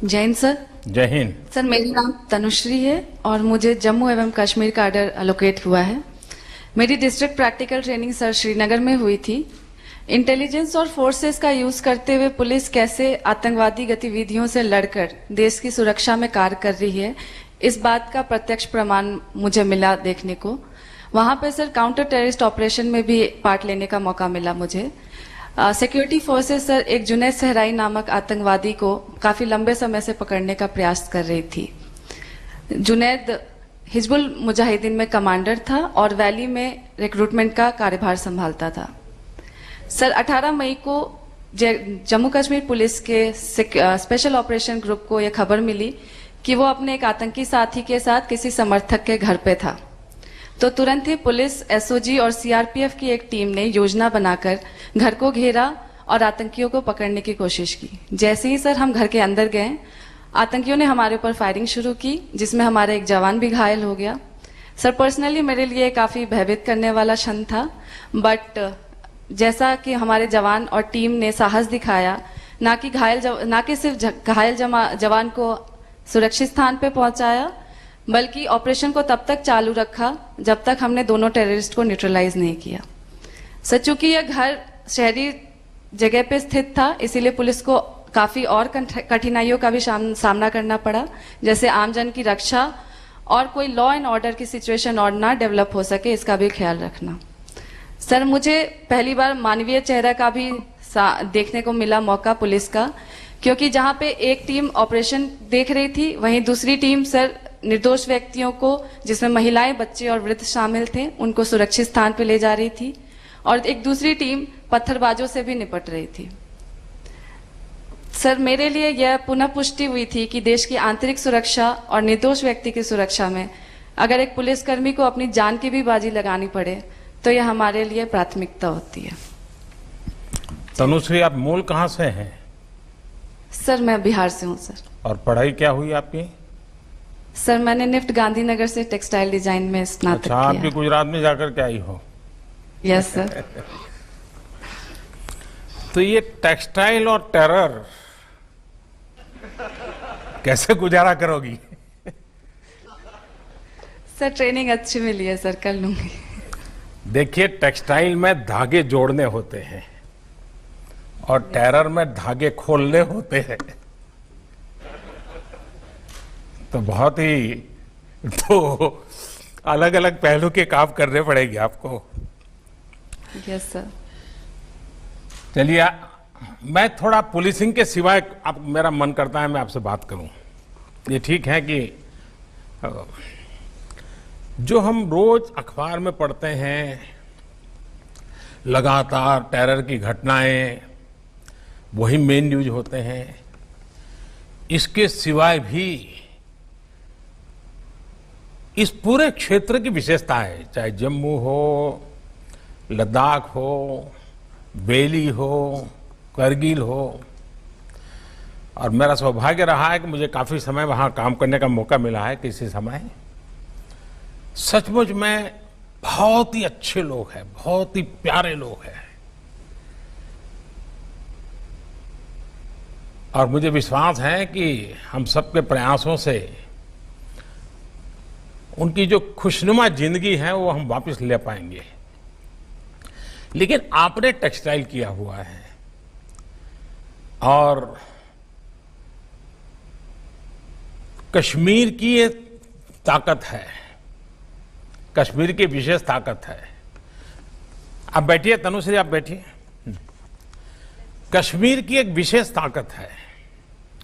जय हिंद सर। जय हिंद। सर मेरा नाम तनुश्री है और मुझे जम्मू एवं कश्मीर का ऑर्डर अलोकेट हुआ है। मेरी district practical training sir Srinagar में हुई थी। इंटेलिजेंस और फोर्सेस का यूज करते हुए पुलिस कैसे आतंकवादी गतिविधियों से लड़कर देश की सुरक्षा में कार्य कर रही है, इस बात का प्रत्यक्ष प्रमाण मुझे मिला देखने को। वहां पे सर काउंटर टेररिस्ट ऑपरेशन में भी पार्ट लेने का मौका मिला मुझे। सिक्योरिटी फोर्सेस सर एक जुनैद सहराई नामक आतंकवादी को काफी लंबे समय से पकड़ने का प्रयास कर रही थी। जुनैद हिजबुल मुजाहिदीन में कमांडर था और वैली में रिक्रूटमेंट का कार्यभार संभालता था। सर 18 मई को जम्मू कश्मीर पुलिस के स्पेशल ऑपरेशन ग्रुप को यह खबर मिली कि वो अपने एक आतंकी साथी के साथ किसी समर्थक के घर पे था। तो तुरंत ही पुलिस, एसओजी और सीआरपीएफ की एक टीम ने योजना बनाकर घर को घेरा और आतंकियों को पकड़ने की कोशिश की। जैसे ही सर हम घर के अंदर गए, आतंकियों ने हमारे ऊपर फायरिंग शुरू की, जिसमें हमारा एक जवान भी घायल हो गया। सर पर्सनली मेरे लिए काफी भयभीत करने वाला क्षण था, बट जैसा कि हमारे जवान और टीम ने साहस दिखाया, ना कि सिर्फ घायल जवान को सुरक्षित स्थान पे पहुंचाया, बल्कि ऑपरेशन को तब तक चालू रखा जब तक हमने दोनों टेररिस्ट को न्यूट्रलाइज नहीं किया। सर चूंकि यह घर शहरी जगह पे स्थित था, इसीलिए पुलिस को काफी और कठिनाइयों का भी सामना करना पड़ा, जैसे आमजन की रक्षा और कोई लॉ एंड ऑर्डर की सिचुएशन और ना डेवलप हो सके, इसका भी ख्याल रखना। सर मुझे पहली बार मानवीय चेहरा का भी देखने को मिला मौका पुलिस का, क्योंकि जहां पे एक टीम ऑपरेशन देख रही थी, वहीं दूसरी टीम सर निर्दोष व्यक्तियों को, जिसमें महिलाएं, बच्चे और वृद्ध शामिल थे, उनको सुरक्षित स्थान पर ले जा रही थी और एक दूसरी टीम पत्थरबाजों से भी निपट रही थी। सर मेरे लिए यह पुनः पुष्टि हुई थी कि देश की आंतरिक सुरक्षा और निर्दोष व्यक्ति की सुरक्षा में अगर एक पुलिसकर्मी को अपनी जान की भी बाजी लगानी पड़े तो यह हमारे लिए प्राथमिकता होती है। तनुश्री, आप मूल कहाँ से हैं? सर मैं बिहार से हूँ सर। और पढ़ाई क्या हुई आपकी? सर मैंने निफ्ट गांधीनगर से टेक्सटाइल डिजाइन में स्नातक किया। आप भी गुजरात में जाकर के आई हो? Yes sir. तो ये टेक्सटाइल और टेरर कैसे गुजारा करोगी? सर ट्रेनिंग अच्छी मिली है सर, कर लूंगी। देखिए, टेक्सटाइल में धागे जोड़ने होते हैं और टेरर में धागे खोलने होते हैं, तो बहुत ही अलग अलग पहलू के काम करने पड़ेंगे आपको। Yes sir. चलिए, मैं थोड़ा पुलिसिंग के सिवाय मेरा मन करता है मैं आपसे बात करूं। ये ठीक है कि जो हम रोज अखबार में पढ़ते हैं, लगातार टेरर की घटनाएं, वही मेन न्यूज होते हैं। इसके सिवाय भी इस पूरे क्षेत्र की विशेषता है, चाहे जम्मू हो, लद्दाख हो, वैली हो, करगिल हो। और मेरा सौभाग्य रहा है कि मुझे काफी समय वहां काम करने का मौका मिला है किसी समय। सचमुच में बहुत ही अच्छे लोग हैं, बहुत ही प्यारे लोग हैं, और मुझे विश्वास है कि हम सबके प्रयासों से उनकी जो खुशनुमा जिंदगी है वो हम वापस ले पाएंगे। लेकिन आपने टेक्सटाइल किया हुआ है और कश्मीर की ये ताकत है, कश्मीर की विशेष ताकत है। आप बैठिए तनुश्री, आप बैठिए। कश्मीर की एक विशेष ताकत है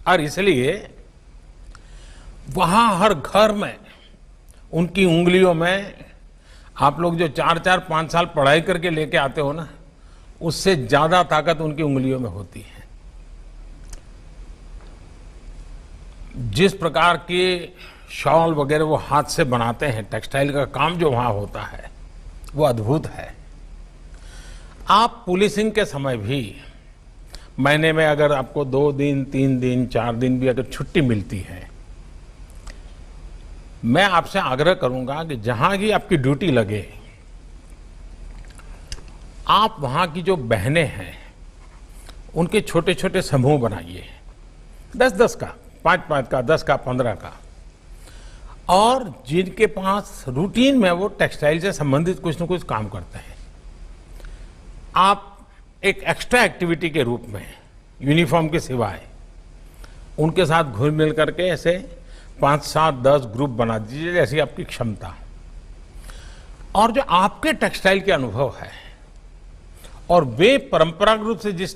और इसलिए वहां हर घर में, उनकी उंगलियों में, आप लोग जो 4-4, 5 साल पढ़ाई करके लेके आते हो ना, उससे ज्यादा ताकत उनकी उंगलियों में होती है। जिस प्रकार के शॉल वगैरह वो हाथ से बनाते हैं, टेक्सटाइल का काम जो वहां होता है वो अद्भुत है। आप पुलिसिंग के समय भी महीने में अगर आपको 2 दिन, 3 दिन, 4 दिन भी अगर छुट्टी मिलती है, मैं आपसे आग्रह करूंगा कि जहां की आपकी ड्यूटी लगे, आप वहां की जो बहनें हैं उनके छोटे छोटे समूह बनाइए, 10-10 का, 5-5 का, 10 का, 15 का, और जिनके पास रूटीन में वो टेक्सटाइल से संबंधित कुछ न कुछ काम करते हैं, आप एक एक्स्ट्रा एक्टिविटी के रूप में यूनिफॉर्म के सिवाय उनके साथ घुल मिल करके ऐसे 5, 7, 10 ग्रुप बना दीजिए, जैसी आपकी क्षमता। और जो आपके टेक्सटाइल के अनुभव है और वे परंपरागत रूप से जिस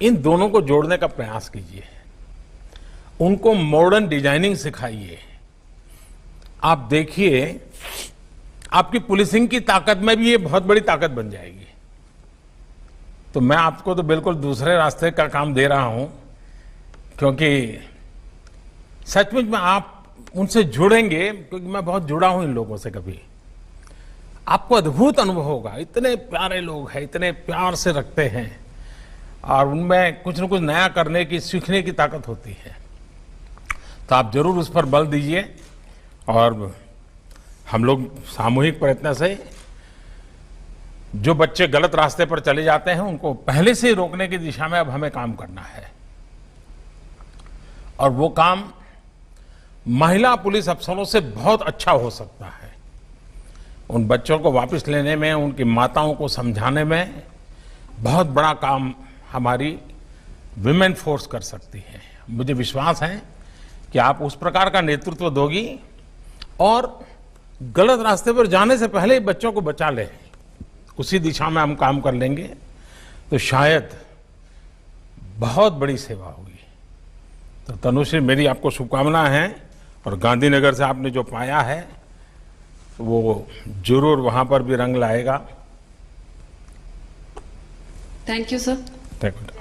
इन दोनों को जोड़ने का प्रयास कीजिए, उनको मॉडर्न डिजाइनिंग सिखाइए। आप देखिए, आपकी पुलिसिंग की ताकत में भी ये बहुत बड़ी ताकत बन जाएगी। तो मैं आपको तो बिल्कुल दूसरे रास्ते का काम दे रहा हूं, क्योंकि सचमुच में आप उनसे जुड़ेंगे, क्योंकि मैं बहुत जुड़ा हूं इन लोगों से। कभी आपको अद्भुत अनुभव होगा, इतने प्यारे लोग हैं, इतने प्यार से रखते हैं, और उनमें कुछ न कुछ नया करने की, सीखने की ताकत होती है। तो आप जरूर उस पर बल दीजिए, और हम लोग सामूहिक प्रयत्न से जो बच्चे गलत रास्ते पर चले जाते हैं उनको पहले से ही रोकने की दिशा में अब हमें काम करना है। और वो काम महिला पुलिस अफसरों से बहुत अच्छा हो सकता है। उन बच्चों को वापस लेने में, उनकी माताओं को समझाने में बहुत बड़ा काम हमारी विमेन फोर्स कर सकती है। मुझे विश्वास है कि आप उस प्रकार का नेतृत्व दोगी और गलत रास्ते पर जाने से पहले ही बच्चों को बचा ले, उसी दिशा में हम काम कर लेंगे तो शायद बहुत बड़ी सेवा होगी। तो तनुश्री, मेरी आपको शुभकामना है, और गांधीनगर से आपने जो पाया है वो जरूर वहां पर भी रंग लाएगा। Thank you sir. Thank you.